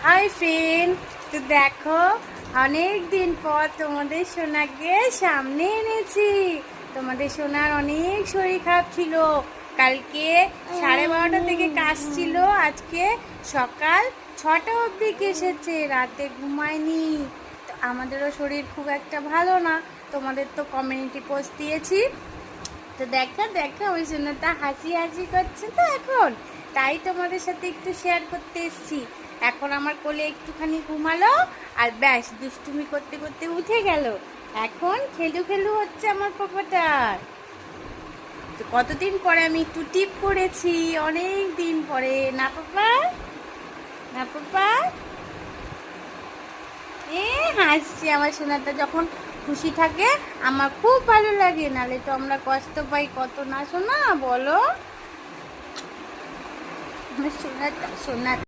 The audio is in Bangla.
হাই ফ্রেন্ড, তো দেখো অনেক দিন পর তোমাদের সোনাকে সামনে এনেছি। তোমাদের সোনার অনেক শরীর খারাপ ছিল, কালকে 12:30 থেকে কাজ ছিল, আজকে সকাল 6টা অবধি এসেছে, রাতে ঘুমায়নি। তো আমাদেরও শরীর খুব একটা ভালো না, তোমাদের তো কমিউনিটি পোস্ট দিয়েছি। তো দেখো দেখো ওই সোনাটা হাসি হাসি করছে তো এখন, তাই তোমাদের সাথে একটু শেয়ার করতে এসেছি। এখন আমার কোলে একটুখানি ঘুমালো আর ব্যাস দুষ্টুমি করতে করতে উঠে গেল। এখন খেলু খেলু হচ্ছে আমার পাপাটার। তো কতদিন পরে আমি একটু টিপ করেছি, অনেক দিন পরে, না পাপা? না পাপা? হাসছি। আমার সোনাটা যখন খুশি থাকে আমার খুব ভালো লাগে, নালে তো আমরা কষ্ট পাই কত, না সোনা বলো? আমার সোনাটা সোনা